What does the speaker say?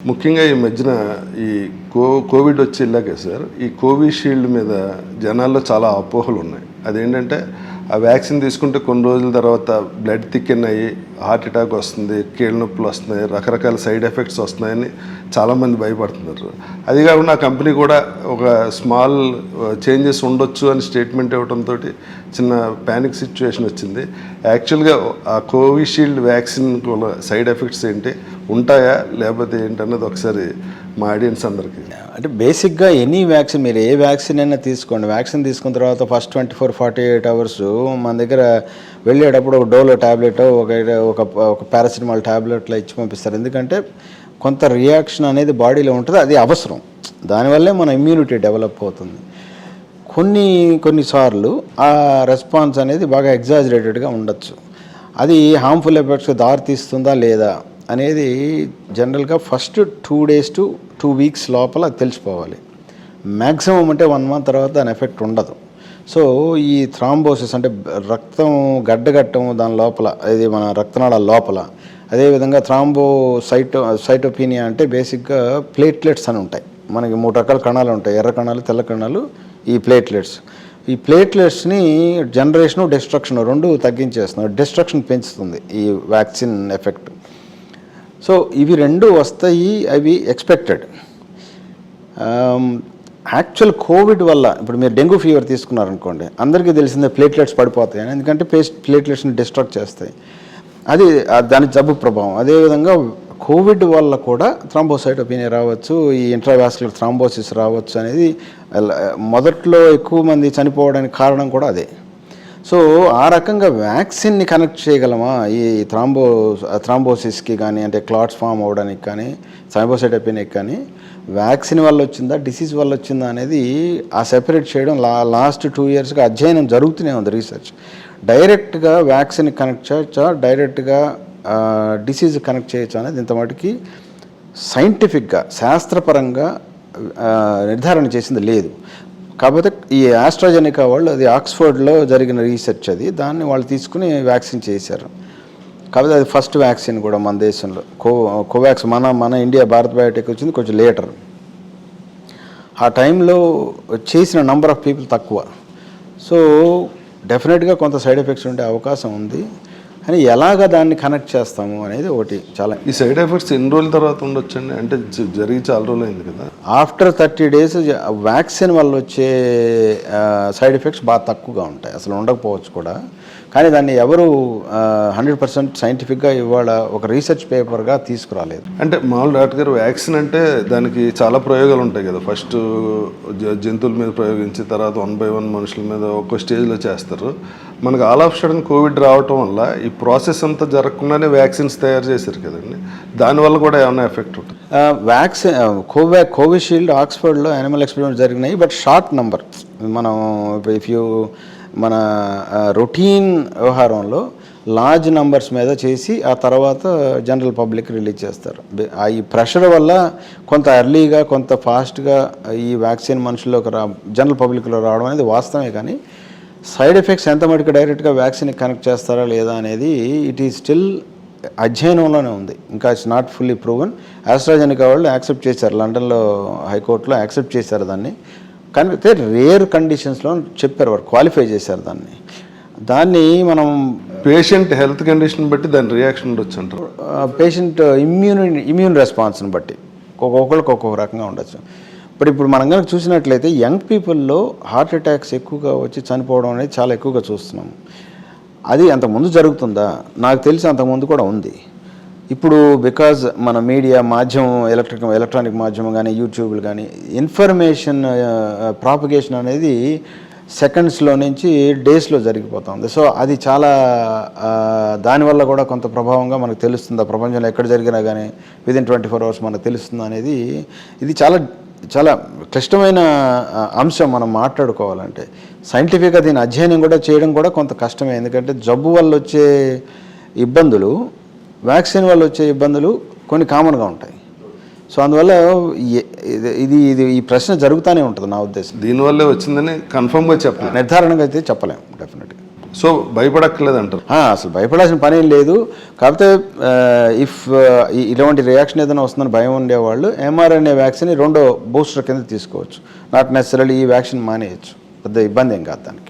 ముఖ్యంగా ఈ మధ్యన ఈ కోవిడ్ వచ్చి వెళ్ళాకే సార్ ఈ కోవిషీల్డ్ మీద జనాల్లో చాలా అపోహలు ఉన్నాయి. అదేంటంటే ఆ వ్యాక్సిన్ తీసుకుంటే కొన్ని రోజుల తర్వాత బ్లడ్ థిక్కెన్ అయ్యి హార్ట్ అటాక్ వస్తుంది, కీళ్ళ నొప్పులు వస్తున్నాయి, రకరకాల సైడ్ ఎఫెక్ట్స్ వస్తున్నాయని చాలామంది భయపడుతున్నారు. అది కాకుండా ఆ కంపెనీ కూడా ఒక స్మాల్ చేంజెస్ ఉండొచ్చు అని స్టేట్మెంట్ ఇవ్వడంతో చిన్న ప్యానిక్ సిచ్యువేషన్ వచ్చింది. యాక్చువల్గా ఆ కోవిషీల్డ్ వ్యాక్సిన్ సైడ్ ఎఫెక్ట్స్ ఏంటి, ఉంటాయా లేకపోతే ఏంటన్నది ఒకసారి మా ఆడియన్స్ అందరికీ. అంటే బేసిక్గా ఎనీ వ్యాక్సిన్, మీరు ఏ వ్యాక్సిన్ అయినా తీసుకోండి, వ్యాక్సిన్ తీసుకున్న తర్వాత ఫస్ట్ 24-48 అవర్స్ మన దగ్గర వెళ్ళేటప్పుడు ఒక డోలో ట్యాబ్లెట్, ఒక పారాసిటమాల్ ట్యాబ్లెట్లో ఇచ్చి పంపిస్తారు. ఎందుకంటే కొంత రియాక్షన్ అనేది బాడీలో ఉంటుంది, అది అవసరం. దానివల్లే మన ఇమ్యూనిటీ డెవలప్ అవుతుంది. కొన్నిసార్లు ఆ రెస్పాన్స్ అనేది బాగా ఎగ్జాజరేటెడ్గా ఉండొచ్చు. అది హార్మ్ఫుల్ ఎఫెక్ట్స్కి దారితీస్తుందా లేదా అనేది జనరల్గా ఫస్ట్ 2 days to 2 weeks లోపల తెలిసిపోవాలి. మ్యాక్సిమం అంటే 1 month తర్వాత దాని ఎఫెక్ట్ ఉండదు. సో ఈ థ్రాంబోసిస్ అంటే రక్తం గడ్డగట్టం దాని లోపల, ఇది మన రక్తనాళాల లోపల, అదేవిధంగా సైటోపీనియా అంటే బేసిక్గా ప్లేట్లెట్స్ అని ఉంటాయి. మనకి 3 రకాల కణాలు ఉంటాయి, ఎర్ర కణాలు, తెల్ల కణాలు, ఈ ప్లేట్లెట్స్. ఈ ప్లేట్లెట్స్ని జనరేషను, డిస్ట్రక్షన్ రెండు తగ్గించేస్తున్నారు. డిస్ట్రక్షన్ పెంచుతుంది ఈ వ్యాక్సిన్ ఎఫెక్ట్. సో ఇవి రెండు వస్తాయి, అవి ఎక్స్పెక్టెడ్. యాక్చువల్ కోవిడ్ వల్ల ఇప్పుడు మీరు డెంగ్యూ ఫీవర్ తీసుకున్నారనుకోండి, అందరికీ తెలిసిందే ప్లేట్లెట్స్ పడిపోతాయి, ఎందుకంటే ప్లేట్లెట్స్ని డిస్ట్రక్ట్ చేస్తాయి. అది దాని జబ్బు ప్రభావం. అదేవిధంగా కోవిడ్ వల్ల కూడా థ్రాంబోసైటోపీనియా రావచ్చు, ఈ ఇంట్రావాస్కులర్ థ్రాంబోసిస్ రావచ్చు అనేది మొదట్లో ఎక్కువ మంది చనిపోవడానికి కారణం కూడా అదే. సో ఆ రకంగా వ్యాక్సిన్ని కనెక్ట్ చేయగలమా ఈ థ్రాంబోసిస్కి కానీ, అంటే క్లాట్స్ ఫామ్ అవ్వడానికి కానీ, థ్రాంబోసైటోపీనియాకి కానీ వ్యాక్సిన్ వల్ల వచ్చిందా, డిసీజ్ వల్ల వచ్చిందా అనేది ఆ సెపరేట్ చేయడం లాస్ట్ 2 yearsగా అధ్యయనం జరుగుతూనే ఉంది, రీసెర్చ్. డైరెక్ట్గా వ్యాక్సిన్ కనెక్ట్ చేయొచ్చా, డైరెక్ట్గా డిసీజ్ కనెక్ట్ చేయొచ్చా అనేది ఇంత మటుకి సైంటిఫిక్గా, శాస్త్రపరంగా నిర్ధారణ చేసింది లేదు. కాకపోతే ఈ ఆస్ట్రాజెనికా వాళ్ళు, అది ఆక్స్ఫర్డ్లో జరిగిన రీసెర్చ్, అది దాన్ని వాళ్ళు తీసుకుని వ్యాక్సిన్ చేశారు. కాకపోతే అది ఫస్ట్ వ్యాక్సిన్ కూడా మన దేశంలో. కోవాక్స్ మన ఇండియా భారత్ బయోటెక్ వచ్చింది కొంచెం లేటర్. ఆ టైంలో చేసిన నంబర్ ఆఫ్ పీపుల్ తక్కువ. సో డెఫినెట్గా కొంత సైడ్ ఎఫెక్ట్స్ ఉండే అవకాశం ఉంది. కానీ ఎలాగ దాన్ని కనెక్ట్ చేస్తాము అనేది ఒకటి చాలా. ఈ సైడ్ ఎఫెక్ట్స్ ఎన్ని రోజుల తర్వాత ఉండొచ్చండి? అంటే జరిగి చాలా రోజులు అయింది కదా. ఆఫ్టర్ 30 days వ్యాక్సిన్ వల్ల వచ్చే సైడ్ ఎఫెక్ట్స్ బాగా తక్కువగా ఉంటాయి, అసలు ఉండకపోవచ్చు కూడా. కానీ దాన్ని ఎవరు 100% సైంటిఫిక్గా ఇవాళ ఒక రీసెర్చ్ పేపర్గా తీసుకురాలేదు. అంటే మామూలు డాక్టర్ గారు, వ్యాక్సిన్ అంటే దానికి చాలా ప్రయోగాలు ఉంటాయి కదా. ఫస్ట్ జంతువుల మీద ప్రయోగించి, తర్వాత 1 by 1 మనుషుల మీద ఒక్కో స్టేజ్లో చేస్తారు. మనకు ఆల్ ఆఫ్ సడన్ కోవిడ్ రావటం వల్ల ఈ ప్రాసెస్ అంతా జరగకుండానే వ్యాక్సిన్స్ తయారు చేశారు కదండి. దానివల్ల కూడా ఏమైనా ఎఫెక్ట్ ఉంటుంది? వ్యాక్సిన్ కోవిషీల్డ్ ఆక్స్ఫర్డ్లో యానిమల్ ఎక్స్పెరిమెంట్ జరిగినాయి, బట్ షార్ట్ నంబర్. మనం మన రొటీన్ వ్యవహారంలో లార్జ్ నంబర్స్ మీద చేసి ఆ తర్వాత జనరల్ పబ్లిక్ రిలీజ్ చేస్తారు. ఈ ప్రెషర్ వల్ల కొంత ఎర్లీగా, కొంత ఫాస్ట్గా ఈ వ్యాక్సిన్ మనుషుల్లోకి జనరల్ పబ్లిక్లో రావడం అనేది వాస్తవమే. కానీ సైడ్ ఎఫెక్ట్స్ ఎంత మటుకు డైరెక్ట్గా వ్యాక్సిన్కి కనెక్ట్ చేస్తారా లేదా అనేది ఇట్ ఈజ్ స్టిల్ అధ్యయనంలోనే ఉంది, ఇంకా it's not fully proven. AstraZeneca వాళ్ళు యాక్సెప్ట్ చేశారు, లండన్లో హైకోర్టులో యాక్సెప్ట్ చేశారు దాన్ని. కానీ అయితే రేర్ కండిషన్స్లో చెప్పారు, వారు క్వాలిఫై చేశారు దాన్ని. మనం పేషెంట్ హెల్త్ కండిషన్ బట్టి దాని రియాక్షన్ ఉండొచ్చు అంటారు. పేషెంట్ ఇమ్యూన్ రెస్పాన్స్ని బట్టి ఒక్కొక్కరికి ఒక్కొక్క రకంగా ఉండొచ్చు. ఇప్పుడు మనం కనుక చూసినట్లయితే యంగ్ పీపుల్లో హార్ట్ అటాక్స్ ఎక్కువగా వచ్చి చనిపోవడం అనేది చాలా ఎక్కువగా చూస్తున్నాము. అది అంతకుముందు జరుగుతుందా? నాకు తెలిసి అంతకుముందు కూడా ఉంది. ఇప్పుడు బికాజ్ మన మీడియా మాధ్యమం, ఎలక్ట్రానిక్ మాధ్యమం కానీ, యూట్యూబ్లు కానీ, ఇన్ఫర్మేషన్ ప్రాపగేషన్ అనేది సెకండ్స్లో నుంచి డేస్లో జరిగిపోతుంది. సో అది చాలా, దానివల్ల కూడా కొంత ప్రభావంగా మనకు తెలుస్తుందా, ప్రపంచంలో ఎక్కడ జరిగినా కానీ విదిన్ 24 hours మనకు తెలుస్తుందా అనేది. ఇది చాలా చాలా క్లిష్టమైన అంశం మనం మాట్లాడుకోవాలంటే. సైంటిఫిక్గా దీని అధ్యయనం కూడా చేయడం కూడా కొంత కష్టమే. ఎందుకంటే జబ్బు వల్ల వచ్చే ఇబ్బందులు, వ్యాక్సిన్ వల్ల వచ్చే ఇబ్బందులు కొన్ని కామన్గా ఉంటాయి. సో అందువల్ల ఈ ప్రశ్న జరుగుతూనే ఉంటుంది నా ఉద్దేశం. దీనివల్లే వచ్చిందని కన్ఫర్మ్గా చెప్పలేం, నిర్ధారణగా అయితే చెప్పలేం డెఫినెట్గా. సో భయపడక్కర్లేదు అంటారు. అసలు భయపడాల్సిన పని ఏం లేదు. కాకపోతే ఇఫ్ ఇలాంటి రియాక్షన్ ఏదైనా వస్తుందని భయం ఉండేవాళ్ళు mRNA వ్యాక్సిన్ రెండో బూస్టర్ కింద తీసుకోవచ్చు. నాట్ నెసరీ ఈ వ్యాక్సిన్ మానేయచ్చు, పెద్ద ఇబ్బంది ఏం కాదు దానికి.